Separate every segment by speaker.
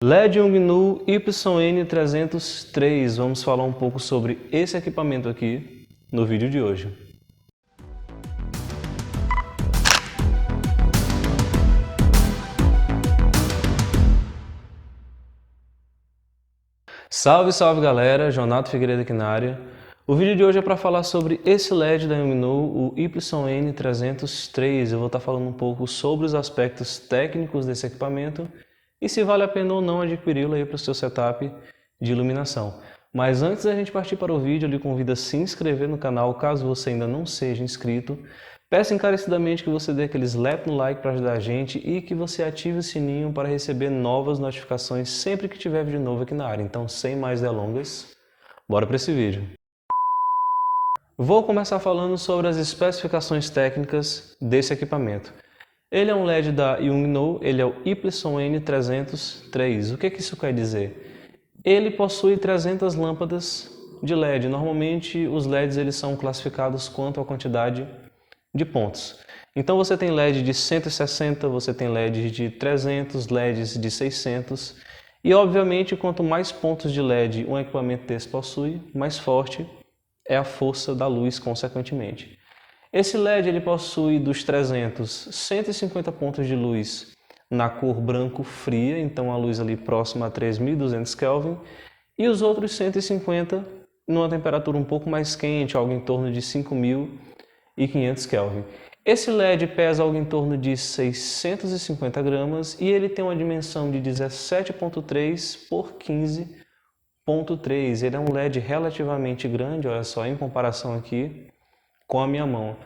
Speaker 1: LED Yongnuo YN303. Vamos falar um pouco sobre esse equipamento aqui no vídeo de hoje. Salve, salve galera, Jonato Figueiredo aqui na área. O vídeo de hoje é para falar sobre esse LED da Yongnuo, o YN303. Eu vou estar falando um pouco sobre os aspectos técnicos desse equipamento e se vale a pena ou não adquiri-lo aí para o seu setup de iluminação. Mas antes da gente partir para o vídeo, eu lhe convido a se inscrever no canal caso você ainda não seja inscrito. Peço encarecidamente que você dê aquele slap no like para ajudar a gente e que você ative o sininho para receber novas notificações sempre que tiver vídeo novo aqui na área. Então, sem mais delongas, bora para esse vídeo. Vou começar falando sobre as especificações técnicas desse equipamento. Ele é um LED da Yongnuo, ele é o YN303. O que isso quer dizer? Ele possui 300 lâmpadas de LED. Normalmente os LEDs eles são classificados quanto à quantidade de pontos. Então você tem LED de 160, você tem LED de 300, LEDs de 600 e obviamente quanto mais pontos de LED um equipamento desse possui, mais forte é a força da luz consequentemente. Esse LED ele possui dos 300, 150 pontos de luz na cor branco fria, então a luz ali próxima a 3200 Kelvin, e os outros 150 numa temperatura um pouco mais quente, algo em torno de 5500 Kelvin. Esse LED pesa algo em torno de 650 gramas e ele tem uma dimensão de 17.3 por 15.3. Ele é um LED relativamente grande, olha só, em comparação aqui com a minha mão.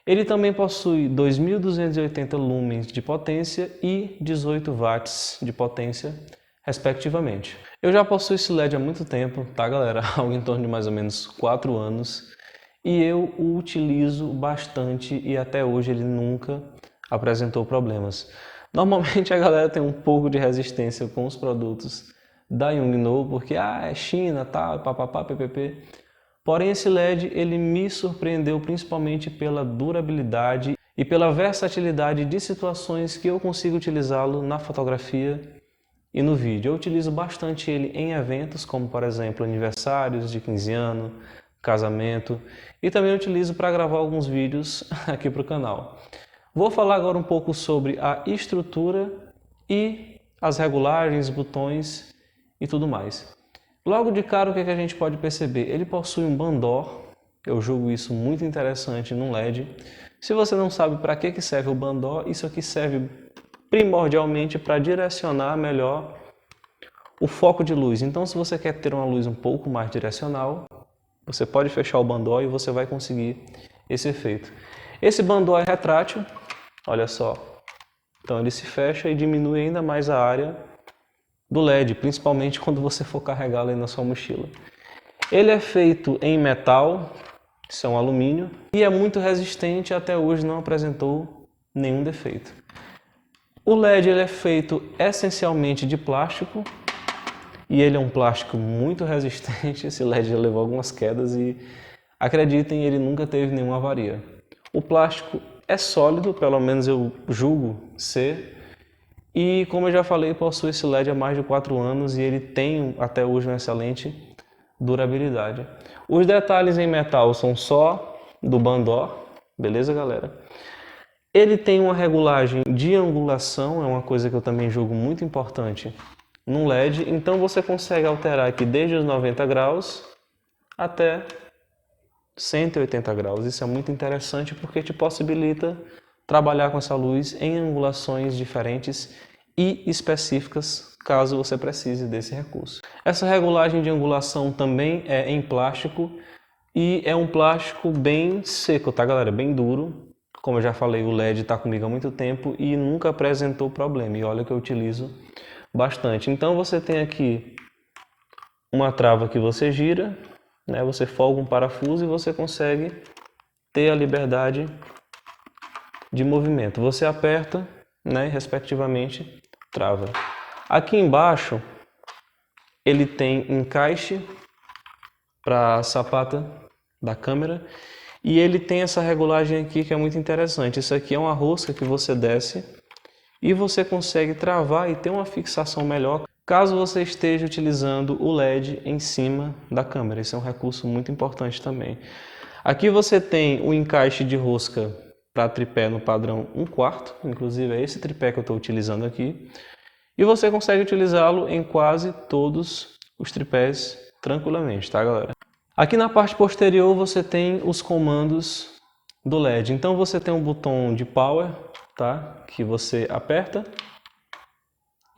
Speaker 1: Ele também possui 2280 lumens de potência e 18 watts de potência, respectivamente. Eu já possuo esse LED há muito tempo, tá galera? Algo em torno de mais ou menos 4 anos. E eu o utilizo bastante e até hoje ele nunca apresentou problemas. Normalmente a galera tem um pouco de resistência com os produtos da Yongnuo, porque é China, tal, papapá, ppp. Porém esse LED ele me surpreendeu principalmente pela durabilidade e pela versatilidade de situações que eu consigo utilizá-lo na fotografia e no vídeo. Eu utilizo bastante ele em eventos, como por exemplo aniversários de 15 anos, casamento, e também utilizo para gravar alguns vídeos aqui para o canal. Vou falar agora um pouco sobre a estrutura e as regulagens, botões e tudo mais. Logo de cara, o que a gente pode perceber? Ele possui um bandor, eu julgo isso muito interessante num LED. Se você não sabe para que serve o bandor, isso aqui serve primordialmente para direcionar melhor o foco de luz. Então, se você quer ter uma luz um pouco mais direcional, você pode fechar o bandor e você vai conseguir esse efeito. Esse bandor é retrátil, olha só. Então ele se fecha e diminui ainda mais a área do LED, principalmente quando você for carregá-lo aí na sua mochila. Ele é feito em metal, isso é um alumínio, e é muito resistente, até hoje não apresentou nenhum defeito. O LED ele é feito essencialmente de plástico, e ele é um plástico muito resistente. Esse LED já levou algumas quedas e, acreditem, ele nunca teve nenhuma avaria. O plástico é sólido, pelo menos eu julgo ser, e como eu já falei, possui esse LED há mais de 4 anos e ele tem até hoje uma excelente durabilidade. Os detalhes em metal são só do bandor, beleza galera? Ele tem uma regulagem de angulação, é uma coisa que eu também julgo muito importante num LED, então você consegue alterar aqui desde os 90 graus até 180 graus. Isso é muito interessante porque te possibilita trabalhar com essa luz em angulações diferentes e específicas, caso você precise desse recurso. Essa regulagem de angulação também é em plástico e é um plástico bem seco, tá galera? Bem duro. Como eu já falei, o LED está comigo há muito tempo e nunca apresentou problema. E olha que eu utilizo bastante. Então você tem aqui uma trava que você gira, né? Você folga um parafuso e você consegue ter a liberdade de movimento. Você aperta, né? E respectivamente trava. Aqui embaixo ele tem encaixe para a sapata da câmera e ele tem essa regulagem aqui que é muito interessante. Isso aqui é uma rosca que você desce e você consegue travar e ter uma fixação melhor caso você esteja utilizando o LED em cima da câmera. Esse é um recurso muito importante também. Aqui você tem o encaixe de rosca para tripé no padrão 1/4, inclusive é esse tripé que eu estou utilizando aqui. E você consegue utilizá-lo em quase todos os tripés tranquilamente, tá, galera? Aqui na parte posterior você tem os comandos do LED. Então você tem um botão de power, tá, que você aperta.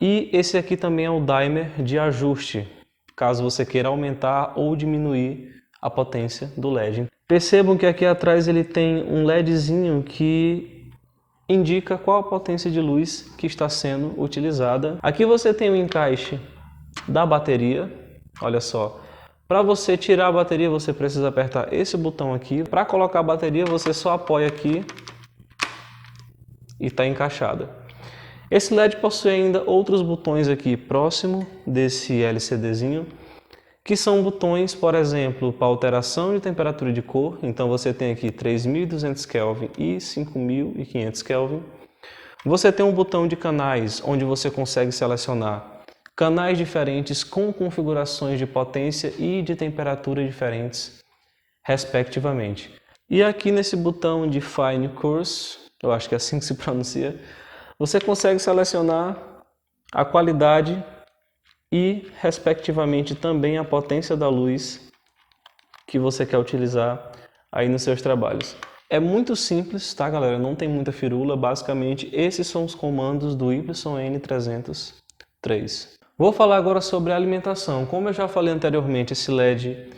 Speaker 1: E esse aqui também é o dimmer de ajuste, caso você queira aumentar ou diminuir a potência do LED. Percebam que aqui atrás ele tem um LEDzinho que indica qual a potência de luz que está sendo utilizada. Aqui você tem o encaixe da bateria, olha só. Para você tirar a bateria você precisa apertar esse botão aqui. Para colocar a bateria você só apoia aqui e está encaixada. Esse LED possui ainda outros botões aqui próximo desse LCDzinho, que são botões, por exemplo, para alteração de temperatura de cor. Então você tem aqui 3200 Kelvin e 5500 Kelvin. Você tem um botão de canais, onde você consegue selecionar canais diferentes com configurações de potência e de temperatura diferentes, respectivamente. E aqui nesse botão de Fine Course, eu acho que é assim que se pronuncia, você consegue selecionar a qualidade e, respectivamente, também a potência da luz que você quer utilizar aí nos seus trabalhos. É muito simples, tá, galera? Não tem muita firula. Basicamente, esses são os comandos do YN303. Vou falar agora sobre a alimentação. Como eu já falei anteriormente, esse LED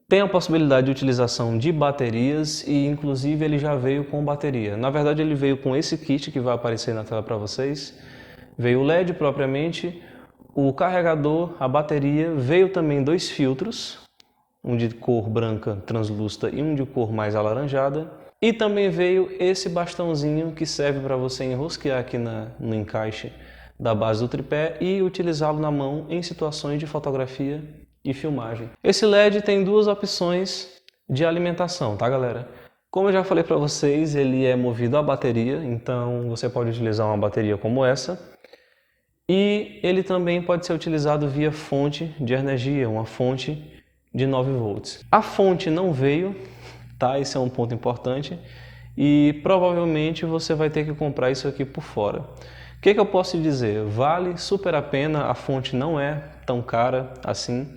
Speaker 1: tem a possibilidade de utilização de baterias e, inclusive, ele já veio com bateria. Na verdade, ele veio com esse kit que vai aparecer na tela para vocês. Veio o LED propriamente, o carregador, a bateria, veio também 2 filtros, um de cor branca translúcida e um de cor mais alaranjada. E também veio esse bastãozinho que serve para você enrosquear aqui no encaixe da base do tripé e utilizá-lo na mão em situações de fotografia e filmagem. Esse LED tem 2 opções de alimentação, tá, galera? Como eu já falei para vocês, ele é movido a bateria, então você pode utilizar uma bateria como essa. E ele também pode ser utilizado via fonte de energia, uma fonte de 9 volts. A fonte não veio, tá? Esse é um ponto importante. E provavelmente você vai ter que comprar isso aqui por fora. O que eu posso dizer? Vale super a pena, a fonte não é tão cara assim.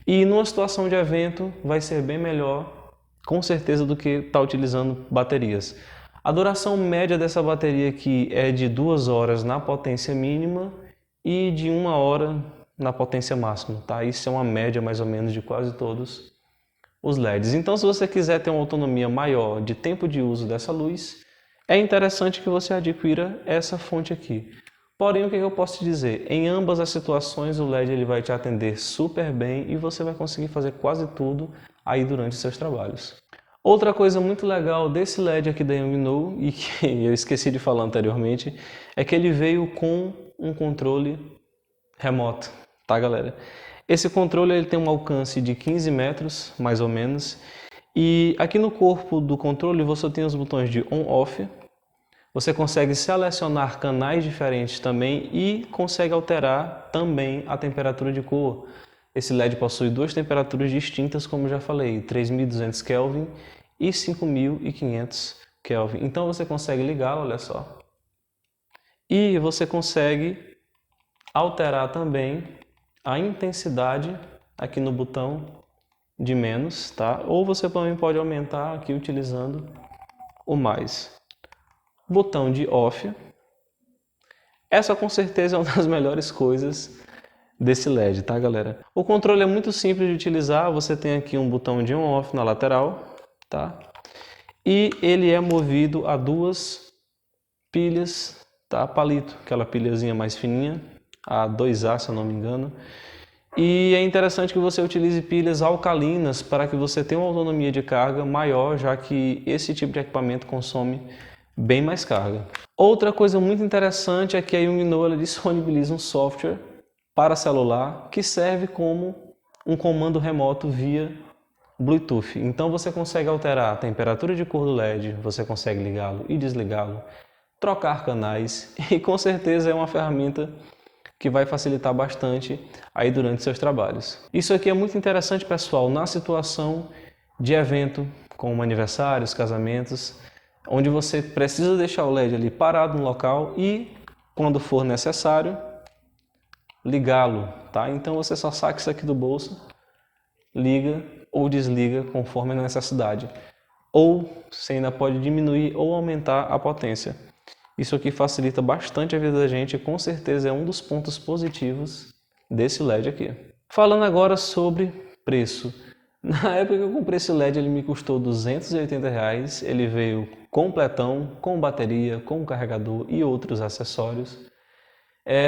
Speaker 1: E numa situação de evento vai ser bem melhor, com certeza, do que estar utilizando baterias. A duração média dessa bateria aqui é de 2 horas na potência mínima e de 1 hora na potência máxima, tá? Isso é uma média mais ou menos de quase todos os LEDs. Então, se você quiser ter uma autonomia maior de tempo de uso dessa luz, é interessante que você adquira essa fonte aqui. Porém, o que eu posso te dizer? Em ambas as situações, o LED ele vai te atender super bem e você vai conseguir fazer quase tudo aí durante os seus trabalhos. Outra coisa muito legal desse LED aqui da Yongnuo, e que eu esqueci de falar anteriormente, é que ele veio com um controle remoto, tá, galera? Esse controle ele tem um alcance de 15 metros, mais ou menos, e aqui no corpo do controle você tem os botões de on-off. Você consegue selecionar canais diferentes também e consegue alterar também a temperatura de cor. Esse LED possui 2 temperaturas distintas, como eu já falei, 3200 Kelvin e 5500 Kelvin. Então você consegue ligar, olha só. E você consegue alterar também a intensidade aqui no botão de menos, tá? Ou você também pode aumentar aqui utilizando o mais. Botão de off. Essa com certeza é uma das melhores coisas desse LED, tá, galera? O controle é muito simples de utilizar, você tem aqui um botão de on-off na lateral, tá? E ele é movido a 2 pilhas, tá? Palito, aquela pilhazinha mais fininha, a 2A, se eu não me engano. E é interessante que você utilize pilhas alcalinas para que você tenha uma autonomia de carga maior, já que esse tipo de equipamento consome bem mais carga. Outra coisa muito interessante é que a Yongnuo disponibiliza um software para celular que serve como um comando remoto via Bluetooth. Então você consegue alterar a temperatura de cor do LED, você consegue ligá-lo e desligá-lo, trocar canais e com certeza é uma ferramenta que vai facilitar bastante aí durante seus trabalhos. Isso aqui é muito interessante, pessoal, na situação de evento, como aniversários, casamentos, onde você precisa deixar o LED ali parado no local e, quando for necessário, ligá-lo, tá? Então você só saca isso aqui do bolso, liga ou desliga conforme a necessidade. Ou você ainda pode diminuir ou aumentar a potência. Isso aqui facilita bastante a vida da gente e com certeza é um dos pontos positivos desse LED aqui. Falando agora sobre preço. Na época que eu comprei esse LED, ele me custou R$280. Ele veio completão, com bateria, com carregador e outros acessórios.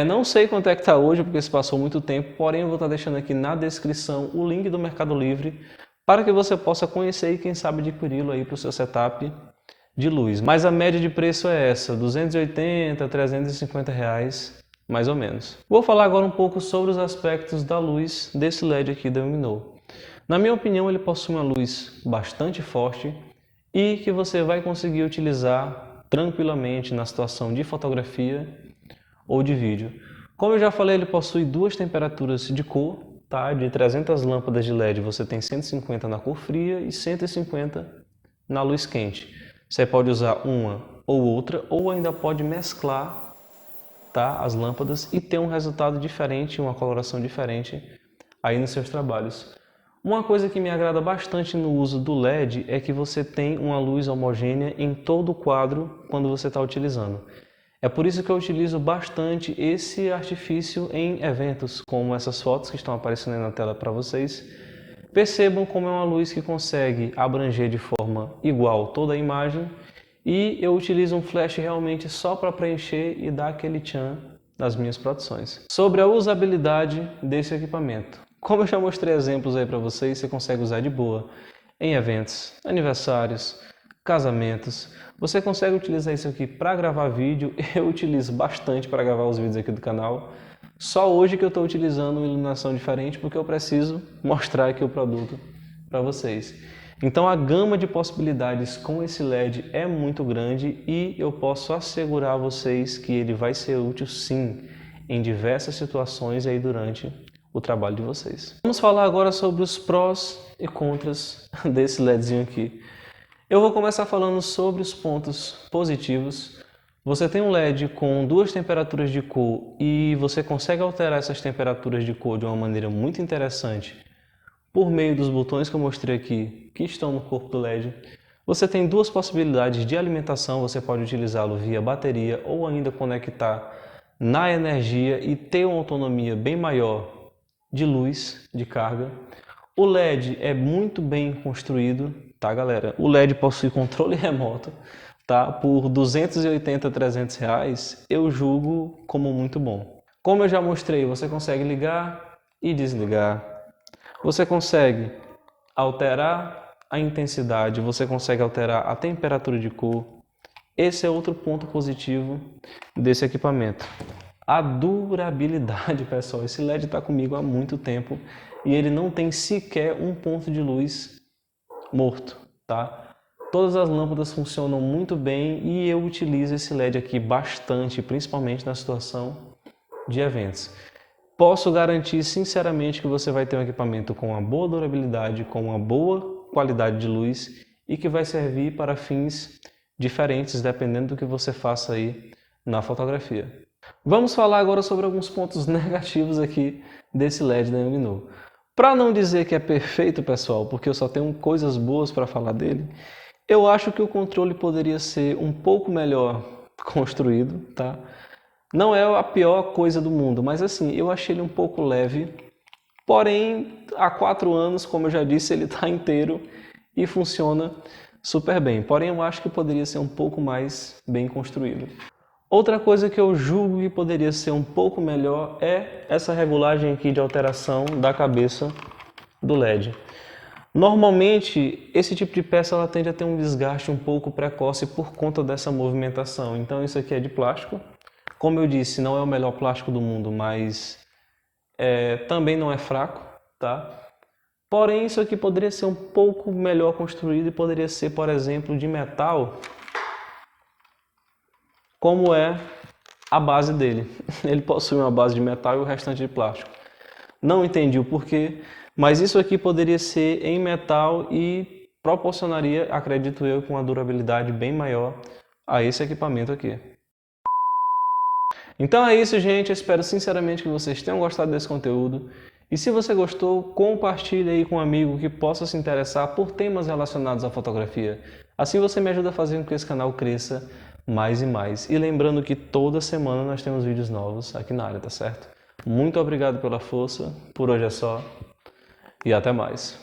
Speaker 1: Não sei quanto é que está hoje, porque se passou muito tempo, porém eu vou estar deixando aqui na descrição o link do Mercado Livre para que você possa conhecer e quem sabe adquiri-lo aí para o seu setup de luz. Mas a média de preço é essa, R$280, R$350, mais ou menos. Vou falar agora um pouco sobre os aspectos da luz desse LED aqui da Illuminor. Na minha opinião, ele possui uma luz bastante forte e que você vai conseguir utilizar tranquilamente na situação de fotografia ou de vídeo. Como eu já falei, ele possui duas temperaturas de cor, tá? De 300 lâmpadas de LED você tem 150 na cor fria e 150 na luz quente. Você pode usar uma ou outra, ou ainda pode mesclar, tá, as lâmpadas e ter um resultado diferente, uma coloração diferente aí nos seus trabalhos. Uma coisa que me agrada bastante no uso do LED é que você tem uma luz homogênea em todo o quadro quando você está utilizando. É por isso que eu utilizo bastante esse artifício em eventos, como essas fotos que estão aparecendo aí na tela para vocês. Percebam como é uma luz que consegue abranger de forma igual toda a imagem e eu utilizo um flash realmente só para preencher e dar aquele tchan nas minhas produções. Sobre a usabilidade desse equipamento. Como eu já mostrei exemplos aí para vocês, você consegue usar de boa em eventos, aniversários, casamentos. Você consegue utilizar isso aqui para gravar vídeo. Eu utilizo bastante para gravar os vídeos aqui do canal. Só hoje que eu estou utilizando uma iluminação diferente porque eu preciso mostrar aqui o produto para vocês. Então a gama de possibilidades com esse LED é muito grande e eu posso assegurar a vocês que ele vai ser útil sim em diversas situações aí durante o trabalho de vocês. Vamos falar agora sobre os prós e contras desse LEDzinho aqui. Eu vou começar falando sobre os pontos positivos. Você tem um LED com duas temperaturas de cor e você consegue alterar essas temperaturas de cor de uma maneira muito interessante por meio dos botões que eu mostrei aqui, que estão no corpo do LED. Você tem duas possibilidades de alimentação, você pode utilizá-lo via bateria ou ainda conectar na energia e ter uma autonomia bem maior de luz, de carga. O LED é muito bem construído, tá galera? O LED possui controle remoto. Tá? Por 280 a 300 reais, eu julgo como muito bom. Como eu já mostrei, você consegue ligar e desligar. Você consegue alterar a intensidade, você consegue alterar a temperatura de cor. Esse é outro ponto positivo desse equipamento. A durabilidade, pessoal. Esse LED está comigo há muito tempo e ele não tem sequer um ponto de luz morto, tá? Todas as lâmpadas funcionam muito bem e eu utilizo esse LED aqui bastante, principalmente na situação de eventos. Posso garantir sinceramente que você vai ter um equipamento com uma boa durabilidade, com uma boa qualidade de luz e que vai servir para fins diferentes dependendo do que você faça aí na fotografia. Vamos falar agora sobre alguns pontos negativos aqui desse LED da Illuminor. Para não dizer que é perfeito, pessoal, porque eu só tenho coisas boas para falar dele, eu acho que o controle poderia ser um pouco melhor construído, tá? Não é a pior coisa do mundo, mas assim, eu achei ele um pouco leve. Porém, há 4 anos, como eu já disse, ele está inteiro e funciona super bem. Porém, eu acho que poderia ser um pouco mais bem construído. Outra coisa que eu julgo que poderia ser um pouco melhor é essa regulagem aqui de alteração da cabeça do LED. Normalmente, esse tipo de peça ela tende a ter um desgaste um pouco precoce por conta dessa movimentação. Então isso aqui é de plástico. Como eu disse, não é o melhor plástico do mundo, mas também não é fraco, tá? Porém, isso aqui poderia ser um pouco melhor construído e poderia ser, por exemplo, de metal, como é a base dele. Ele possui uma base de metal e o restante de plástico. Não entendi o porquê, mas isso aqui poderia ser em metal e proporcionaria, acredito eu, com uma durabilidade bem maior a esse equipamento aqui. Então é isso, gente. Eu espero sinceramente que vocês tenham gostado desse conteúdo. E se você gostou, compartilhe aí com um amigo que possa se interessar por temas relacionados à fotografia. Assim você me ajuda a fazer com que esse canal cresça mais e mais. E lembrando que toda semana nós temos vídeos novos aqui na área, tá certo? Muito obrigado pela força. Por hoje é só. E até mais.